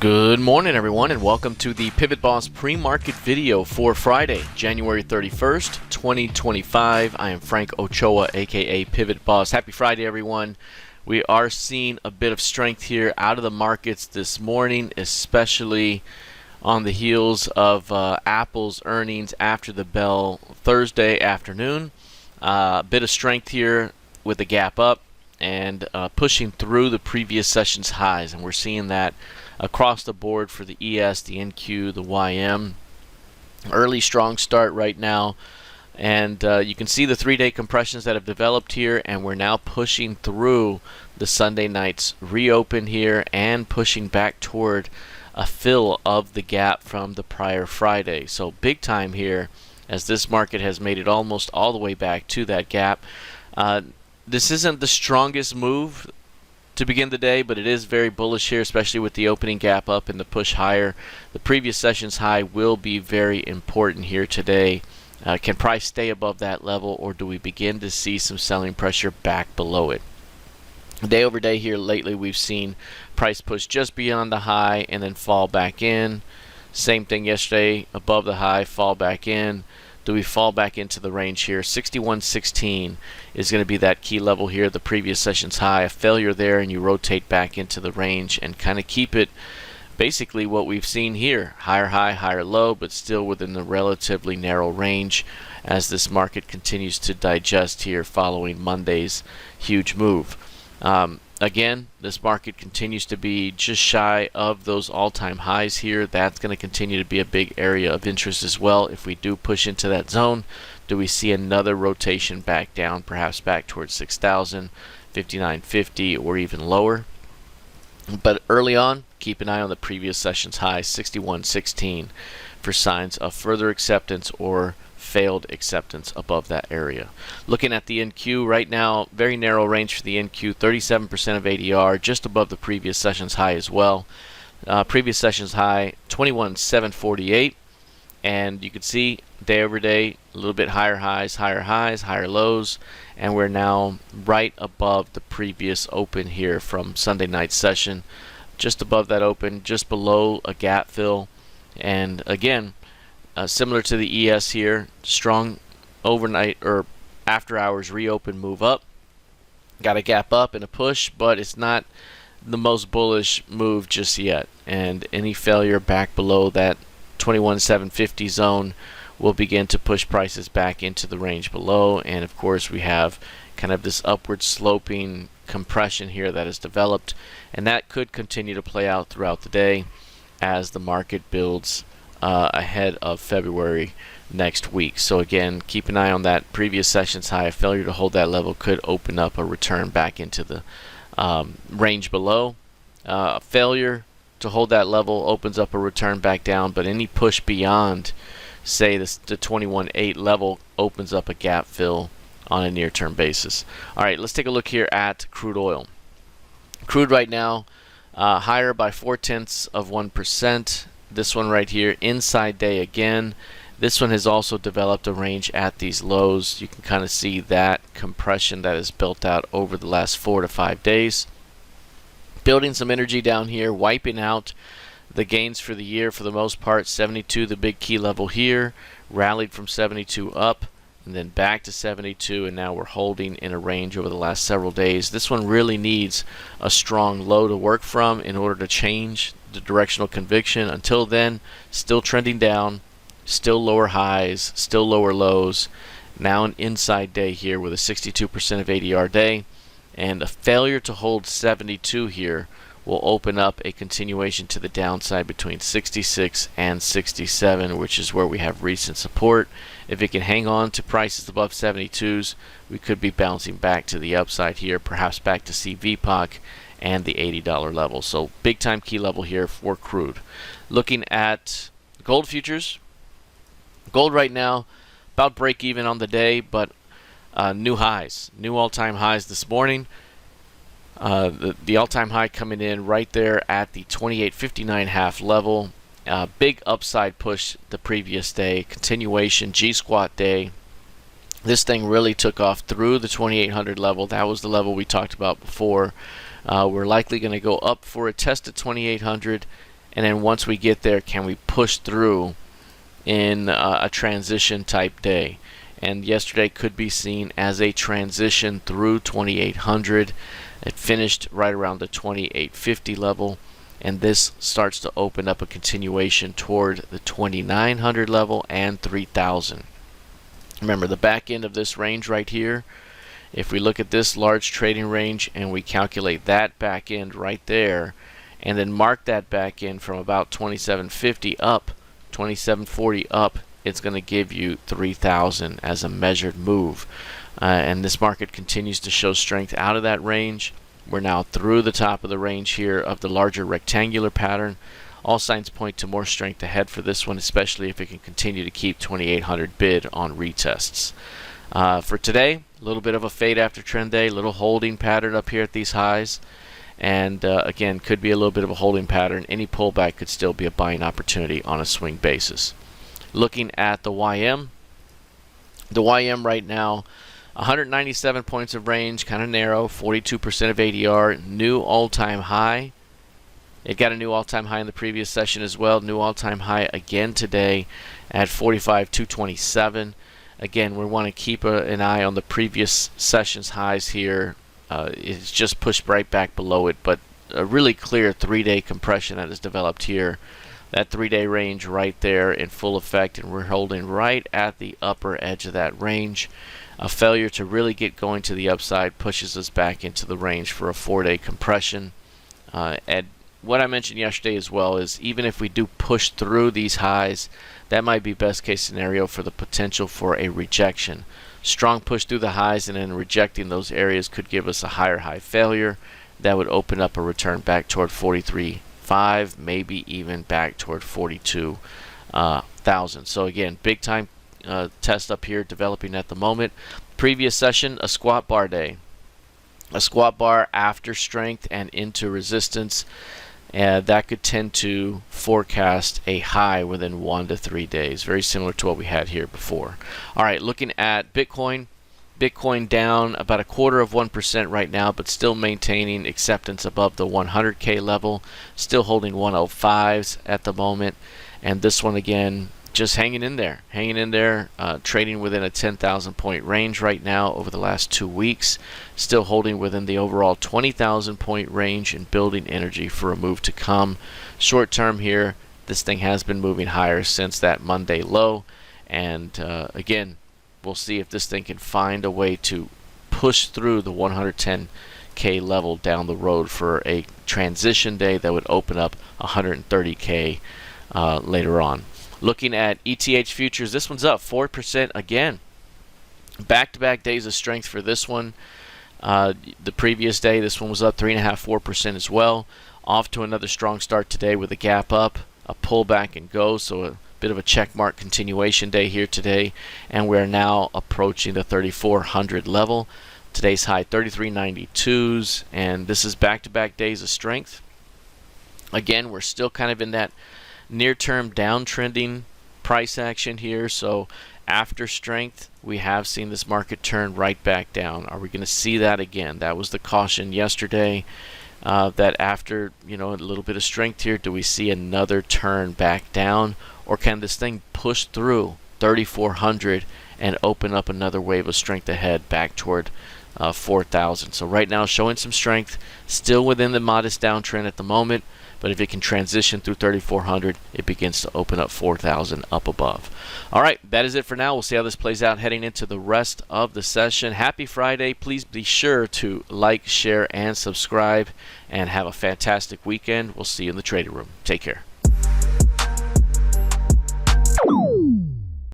Good morning, everyone, and welcome to the PivotBoss pre-market video for Friday, January 31st, 2025. I am Frank Ochoa, aka PivotBoss. Happy Friday, everyone. We are seeing a bit of strength here out of the markets this morning, especially on the heels of Apple's earnings after the bell Thursday afternoon. A bit of strength here with the gap up and pushing through the previous session's highs, and we're seeing that across the board for the ES, the NQ, the YM. Early strong start right now, and you can see the 3-day compressions that have developed here, and we're now pushing through the Sunday night's reopen here and pushing back toward a fill of the gap from the prior Friday. So big time here, as this market has made it almost all the way back to that gap. This isn't the strongest move to begin the day, but it is very bullish here, especially with the opening gap up and the push higher. The previous session's high will be very important here today. Can price stay above that level, or do we begin to see some selling pressure back below it? Day over day here lately, we've seen price push just beyond the high and then fall back in. Same thing yesterday, above the high, fall back in. Do we fall back into the range here? 61.16 is going to be that key level here, the previous session's high. A failure there, and you rotate back into the range and kind of keep it basically what we've seen here. Higher high, higher low, but still within the relatively narrow range as this market continues to digest here following Monday's huge move. Again, this market continues to be just shy of those all-time highs here. That's going to continue to be a big area of interest as well. If we do push into that zone, do we see another rotation back down, perhaps back towards 6,000, 59.50, or even lower? But early on, keep an eye on the previous session's high, 61.16, for signs of further acceptance or failed acceptance above that area. Looking at the NQ right now, very narrow range for the NQ, 37% of ADR, just above the previous session's high as well. Previous session's high, 21,748, and you can see day over day, a little bit higher highs, higher lows, and we're now right above the previous open here from Sunday night session, just above that open, just below a gap fill, and again, similar to the ES here, strong overnight or after hours reopen move up. Got a gap up and a push, but it's not the most bullish move just yet. And any failure back below that 21,750 zone will begin to push prices back into the range below. And of course, we have kind of this upward sloping compression here that has developed, and that could continue to play out throughout the day as the market builds ahead of February next week. So again, keep an eye on that previous session's high. A failure to hold that level could open up a return back into the range below. A failure to hold that level opens up a return back down, but any push beyond, say, the 21.8 level opens up a gap fill on a near-term basis. All right, let's take a look here at crude oil. Crude right now higher by 0.4%. This one right here, inside day again. This one has also developed a range at these lows. You can kind of see that compression that is built out over the last 4 to 5 days. Building some energy down here, wiping out the gains for the year for the most part. 72, the big key level here, rallied from 72 up and then back to 72, and now we're holding in a range over the last several days. This one really needs a strong low to work from in order to change the directional conviction. Until then, still trending down, still lower highs, still lower lows. Now an inside day here with a 62% of ADR day, and a failure to hold 72 here will open up a continuation to the downside between 66 and 67, which is where we have recent support. If it can hang on to prices above 72s, we could be bouncing back to the upside here, perhaps back to see VPOC and the $80 level. So big time key level here for crude. Looking at gold futures, gold right now about break even on the day, but new highs, new all-time highs this morning. The all-time high coming in right there at the 28.59 half level. Big upside push the previous day, continuation G-squat day. This thing really took off through the 2800 level. That was the level we talked about before. We're likely going to go up for a test at 2800 and then once we get there, can we push through in a transition type day? And yesterday could be seen as a transition through 2800. It finished right around the 2850 level, and this starts to open up a continuation toward the 2900 level and 3000. Remember, the back end of this range right here, if we look at this large trading range and we calculate that back end right there, and then mark that back end from about 2750 up, 2740 up, it's going to give you 3000 as a measured move. And this market continues to show strength out of that range. We're now through the top of the range here of the larger rectangular pattern. All signs point to more strength ahead for this one, especially if it can continue to keep 2800 bid on retests. For today, a little bit of a fade after trend day, little holding pattern up here at these highs. And again, could be a little bit of a holding pattern. Any pullback could still be a buying opportunity on a swing basis. Looking at the YM right now, 197 points of range, kind of narrow, 42% of ADR, new all-time high. It got a new all-time high in the previous session as well, new all-time high again today at 45,227. Again, we want to keep an eye on the previous session's highs here. It's just pushed right back below it, but a really clear 3-day compression that has developed here. That 3-day range right there in full effect, and we're holding right at the upper edge of that range. A failure to really get going to the upside pushes us back into the range for a 4-day compression. And what I mentioned yesterday as well is even if we do push through these highs, that might be best case scenario for the potential for a rejection. Strong push through the highs and then rejecting those areas could give us a higher high failure. That would open up a return back toward 43.5, maybe even back toward 42,000. So again, big time test up here developing at the moment. Previous session, a squat bar day. A squat bar after strength and into resistance. That could tend to forecast a high within 1 to 3 days. Very similar to what we had here before. All right, looking at Bitcoin. Bitcoin down about 0.25% right now, but still maintaining acceptance above the 100K level. Still holding 105s at the moment. And this one again, just hanging in there, trading within a 10,000 point range right now over the last 2 weeks, still holding within the overall 20,000 point range and building energy for a move to come. Short term here, this thing has been moving higher since that Monday low, and again, we'll see if this thing can find a way to push through the 110K level down the road for a transition day that would open up 130K later on. Looking at ETH futures, this one's up 4% again. Back-to-back days of strength for this one. The previous day, this one was up 3.5–4% as well. Off to another strong start today with a gap up, a pullback and go. So a bit of a check mark continuation day here today, and we're now approaching the 3,400 level. Today's high 33.92s, and this is back-to-back days of strength. Again, we're still kind of in that near-term downtrending price action here, so after strength we have seen this market turn right back down. Are we going to see that again? That was the caution yesterday, that after a little bit of strength here, do we see another turn back down, or can this thing push through 3,400 and open up another wave of strength ahead back toward 4,000? So right now showing some strength, still within the modest downtrend at the moment. But if it can transition through 3,400, it begins to open up 4,000 up above. All right, that is it for now. We'll see how this plays out heading into the rest of the session. Happy Friday. Please be sure to like, share, and subscribe, and have a fantastic weekend. We'll see you in the trading room. Take care.